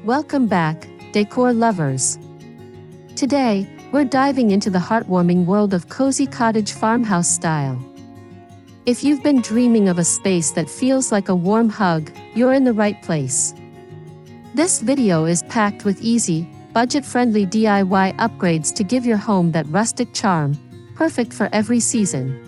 Welcome back, decor lovers. Today, we're diving into the heartwarming world of cozy cottage farmhouse style. If you've been dreaming of a space that feels like a warm hug, you're in the right place. This video is packed with easy, budget-friendly DIY upgrades to give your home that rustic charm, perfect for every season.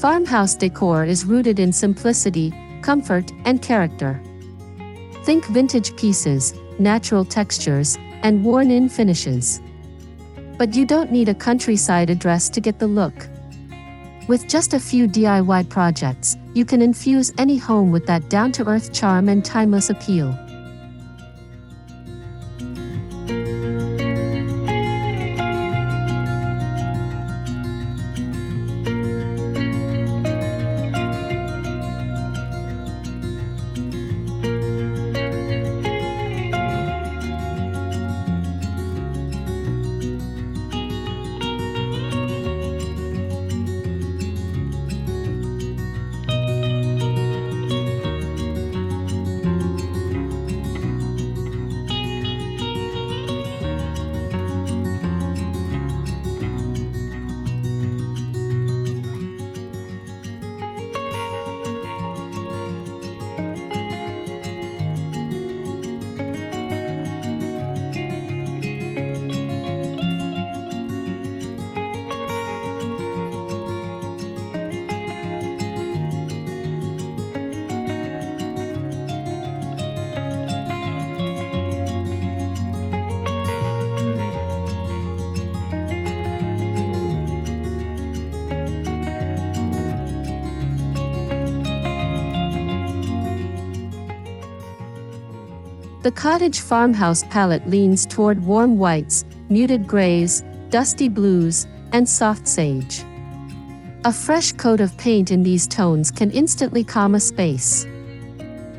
Farmhouse decor is rooted in simplicity, comfort, and character. Think vintage pieces, natural textures, and worn-in finishes. But you don't need a countryside address to get the look. With just a few DIY projects, you can infuse any home with that down-to-earth charm and timeless appeal. The cottage farmhouse palette leans toward warm whites, muted grays, dusty blues, and soft sage. A fresh coat of paint in these tones can instantly calm a space.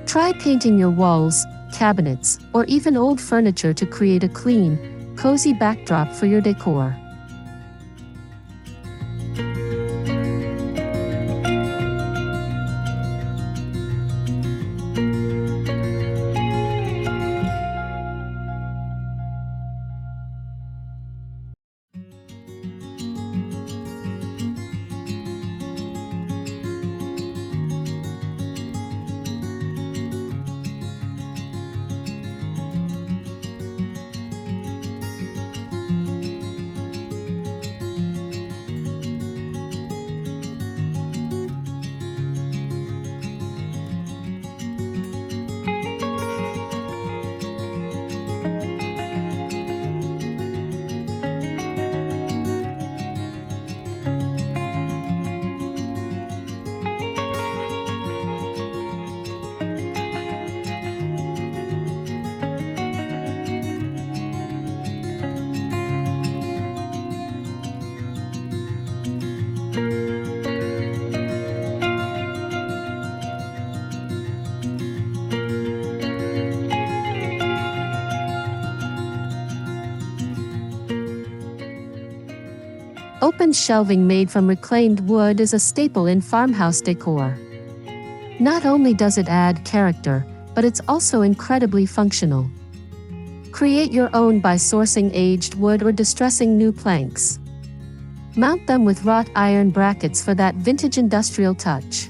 Try painting your walls, cabinets, or even old furniture to create a clean, cozy backdrop for your decor. Open shelving made from reclaimed wood is a staple in farmhouse decor. Not only does it add character, but it's also incredibly functional. Create your own by sourcing aged wood or distressing new planks. Mount them with wrought iron brackets for that vintage industrial touch.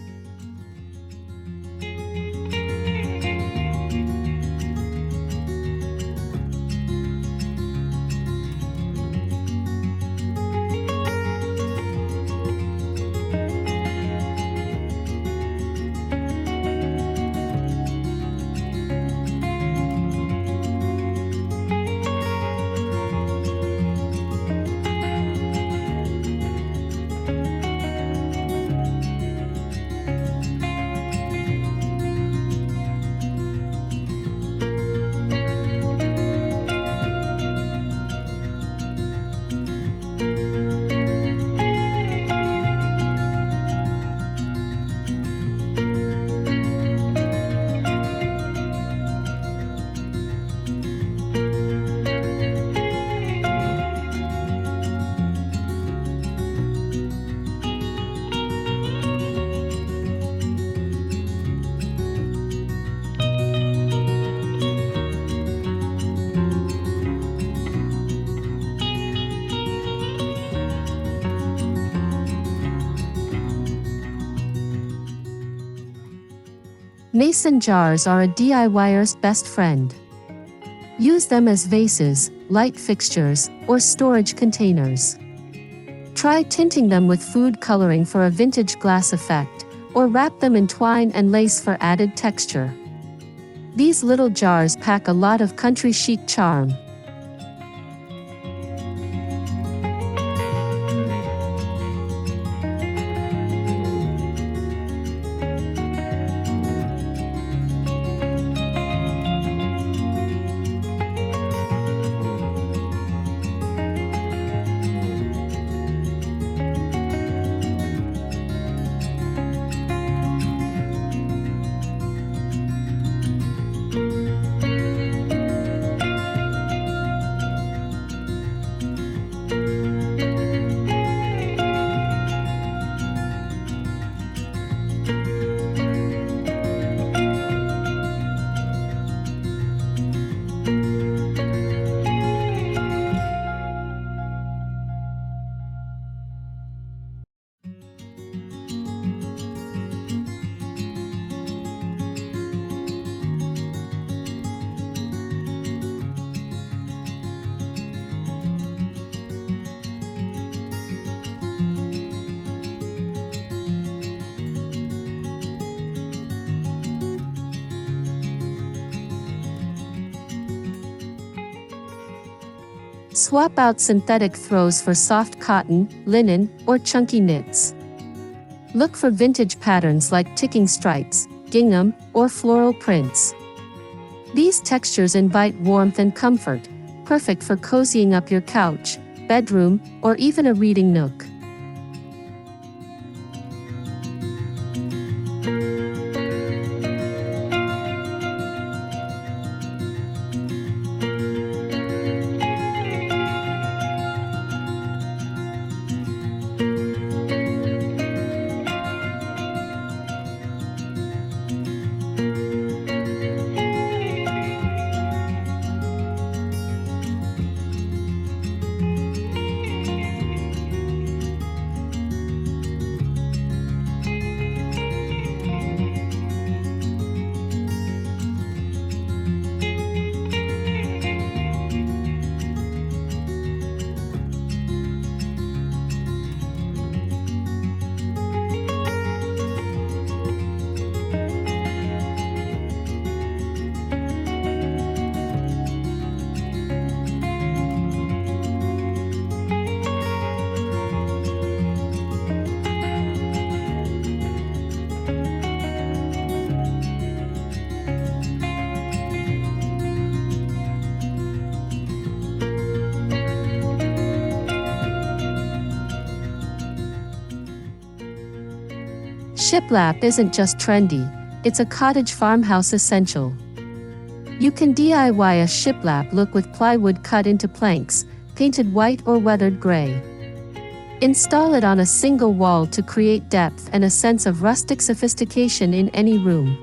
Mason jars are a DIYer's best friend. Use them as vases, light fixtures, or storage containers. Try tinting them with food coloring for a vintage glass effect, or wrap them in twine and lace for added texture. These little jars pack a lot of country chic charm. Swap out synthetic throws for soft cotton, linen, or chunky knits. Look for vintage patterns like ticking stripes, gingham, or floral prints. These textures invite warmth and comfort, perfect for cozying up your couch, bedroom, or even a reading nook. Shiplap isn't just trendy, it's a cottage farmhouse essential. You can DIY a shiplap look with plywood cut into planks, painted white or weathered gray. Install it on a single wall to create depth and a sense of rustic sophistication in any room.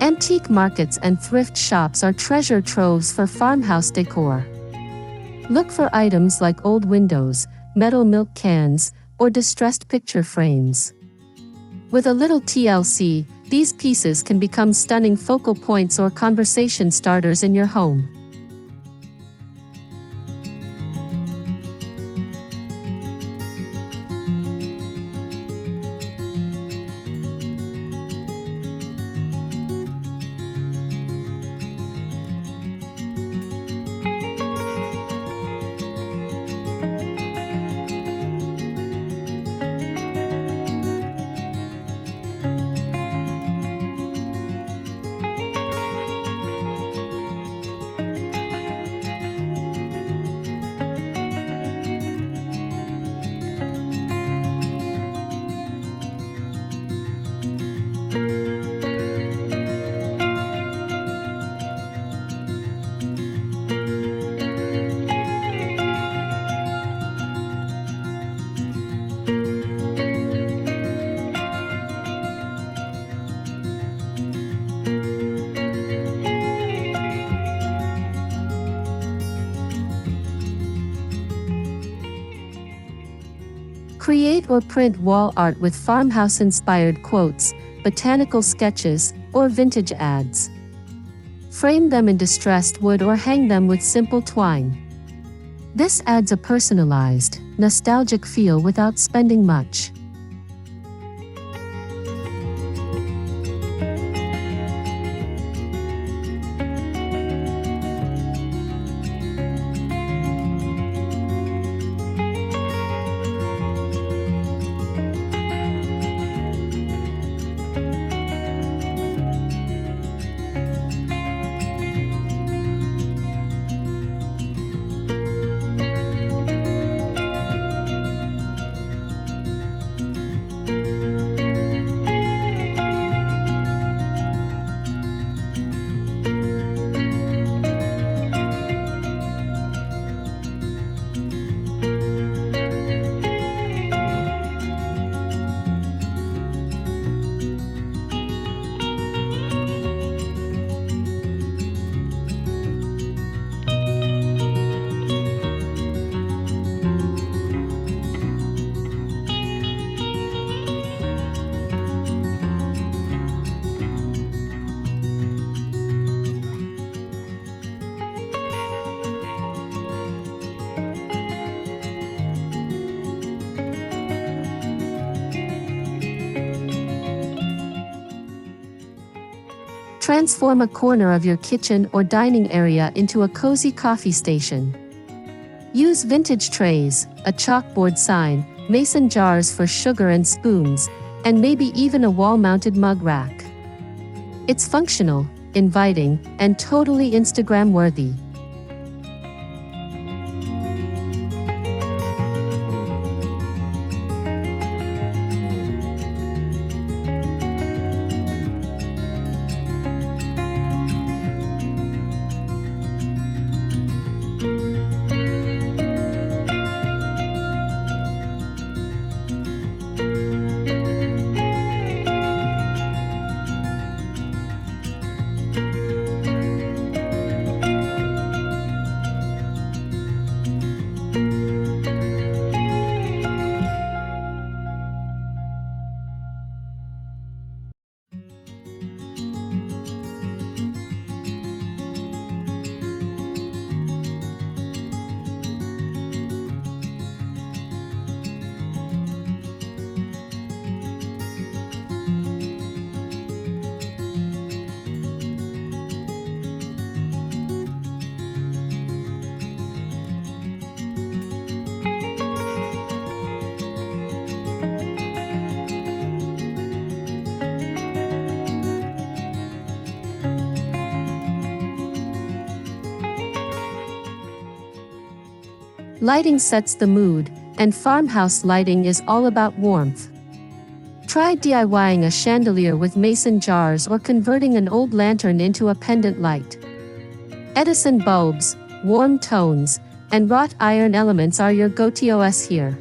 Antique markets and thrift shops are treasure troves for farmhouse decor. Look for items like old windows, metal milk cans, or distressed picture frames. With a little TLC, these pieces can become stunning focal points or conversation starters in your home. Create or print wall art with farmhouse-inspired quotes, botanical sketches, or vintage ads. Frame them in distressed wood or hang them with simple twine. This adds a personalized, nostalgic feel without spending much. Transform a corner of your kitchen or dining area into a cozy coffee station. Use vintage trays, a chalkboard sign, mason jars for sugar and spoons, and maybe even a wall-mounted mug rack. It's functional, inviting, and totally Instagram-worthy. Lighting sets the mood, and farmhouse lighting is all about warmth. Try DIYing a chandelier with mason jars or converting an old lantern into a pendant light. Edison bulbs, warm tones, and wrought iron elements are your go-tos here.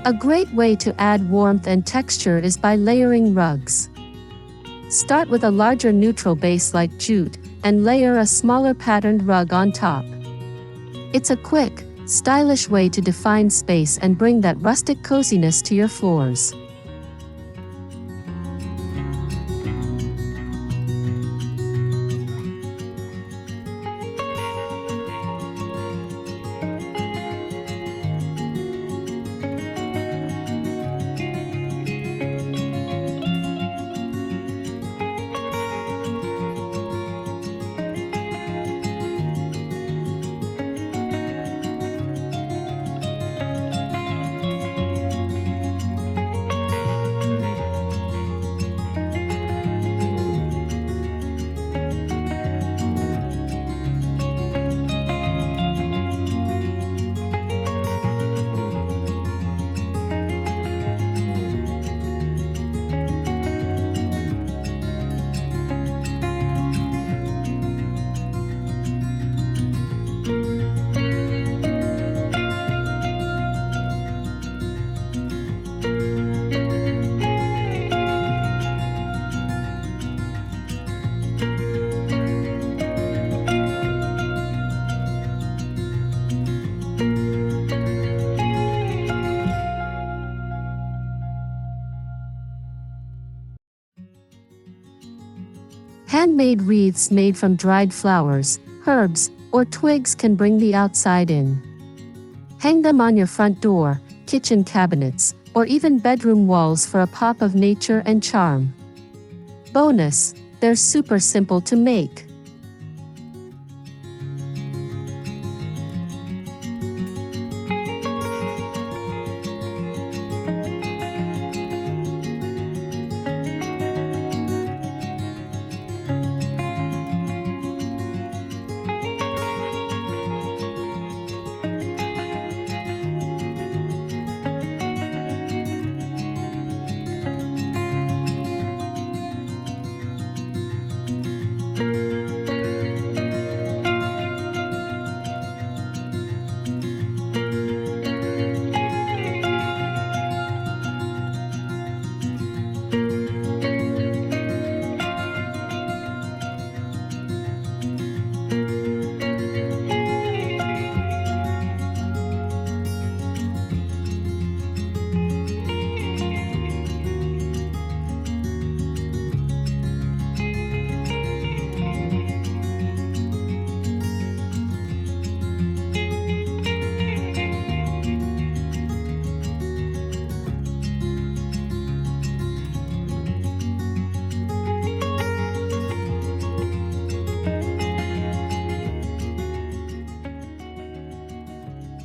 A great way to add warmth and texture is by layering rugs. Start with a larger neutral base like jute, and layer a smaller patterned rug on top. It's a quick, stylish way to define space and bring that rustic coziness to your floors. Handmade wreaths made from dried flowers, herbs, or twigs can bring the outside in. Hang them on your front door, kitchen cabinets, or even bedroom walls for a pop of nature and charm. Bonus, they're super simple to make.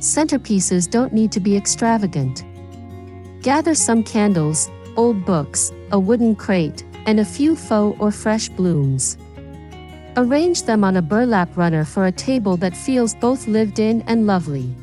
Centerpieces don't need to be extravagant. Gather some candles, old books, a wooden crate, and a few faux or fresh blooms. Arrange them on a burlap runner for a table that feels both lived in and lovely.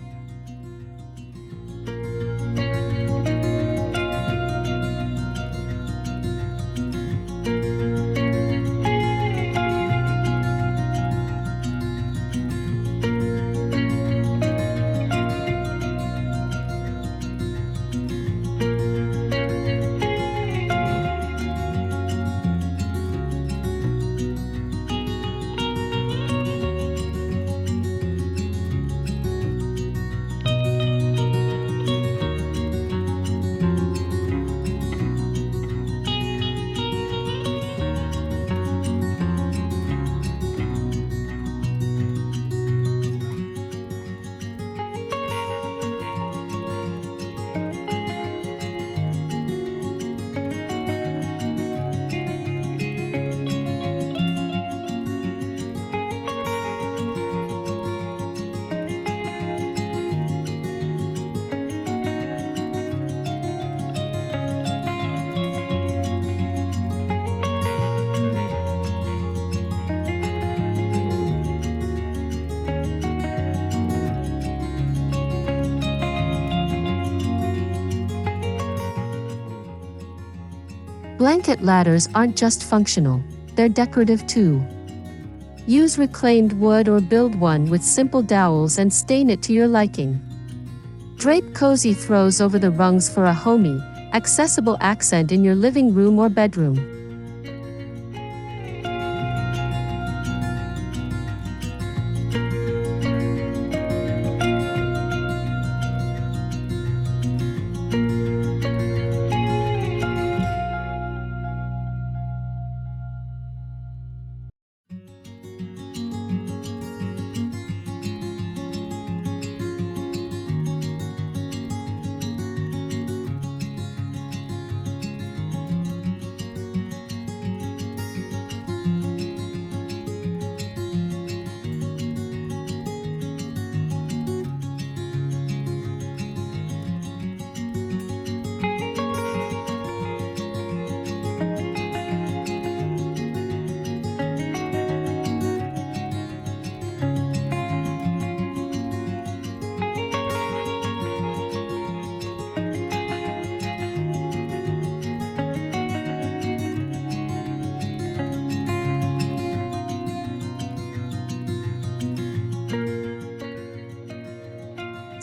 Blanket ladders aren't just functional, they're decorative too. Use reclaimed wood or build one with simple dowels and stain it to your liking. Drape cozy throws over the rungs for a homey, accessible accent in your living room or bedroom.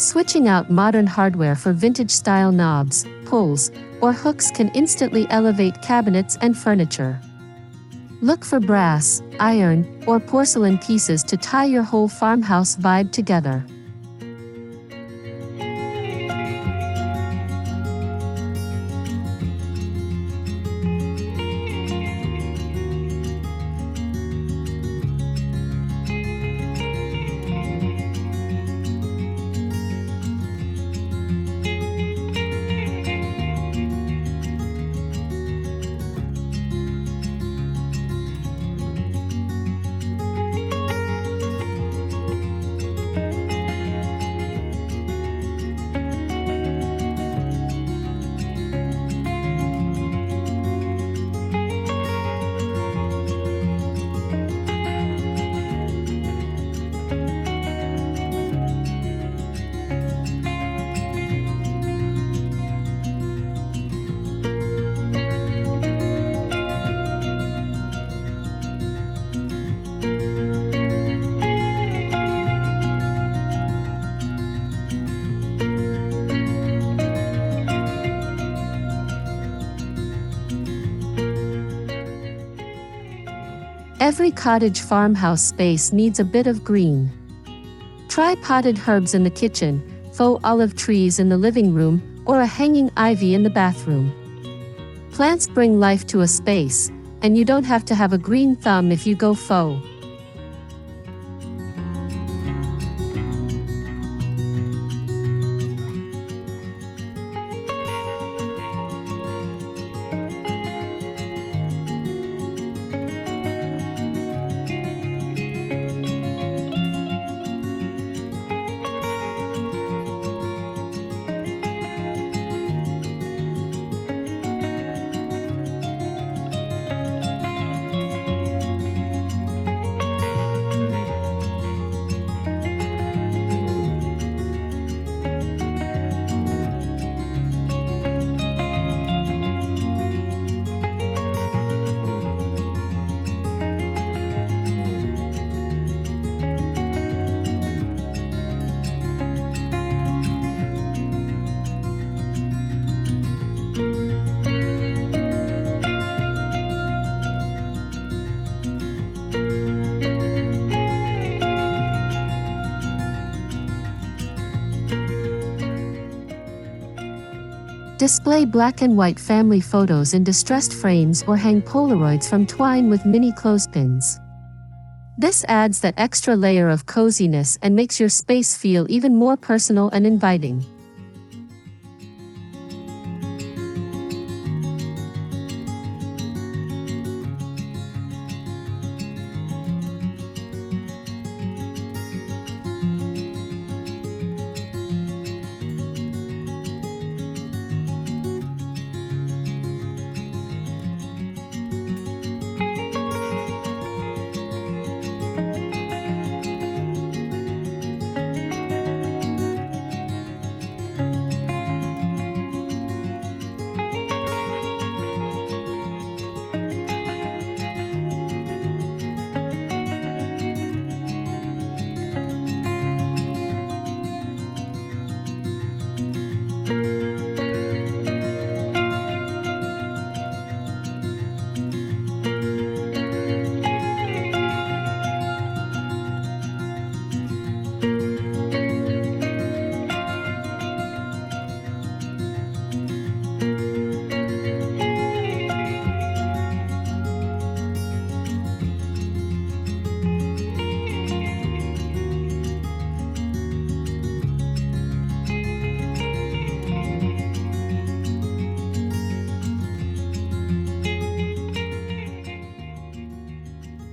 Switching out modern hardware for vintage-style knobs, pulls, or hooks can instantly elevate cabinets and furniture. Look for brass, iron, or porcelain pieces to tie your whole farmhouse vibe together. Every cottage farmhouse space needs a bit of green. Try potted herbs in the kitchen, faux olive trees in the living room, or a hanging ivy in the bathroom. Plants bring life to a space, and you don't have to have a green thumb if you go faux. Display black and white family photos in distressed frames or hang Polaroids from twine with mini clothespins. This adds that extra layer of coziness and makes your space feel even more personal and inviting.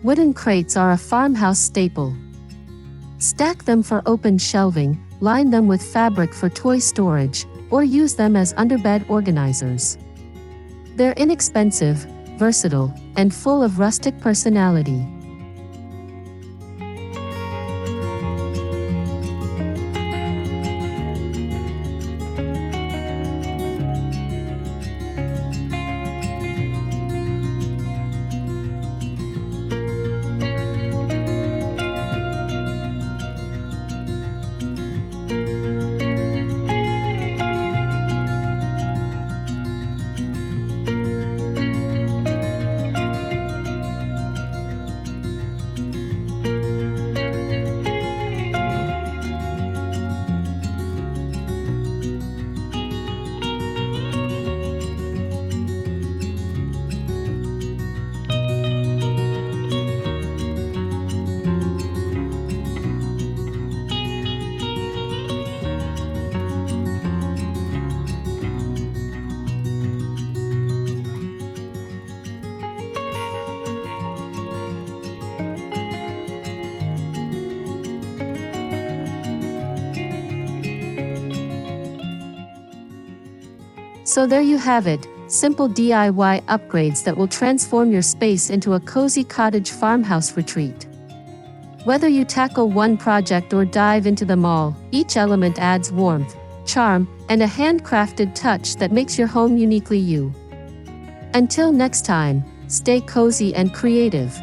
Wooden crates are a farmhouse staple. Stack them for open shelving, line them with fabric for toy storage, or use them as underbed organizers. They're inexpensive, versatile, and full of rustic personality. So there you have it, simple DIY upgrades that will transform your space into a cozy cottage farmhouse retreat. Whether you tackle one project or dive into them all, each element adds warmth, charm, and a handcrafted touch that makes your home uniquely you. Until next time, stay cozy and creative.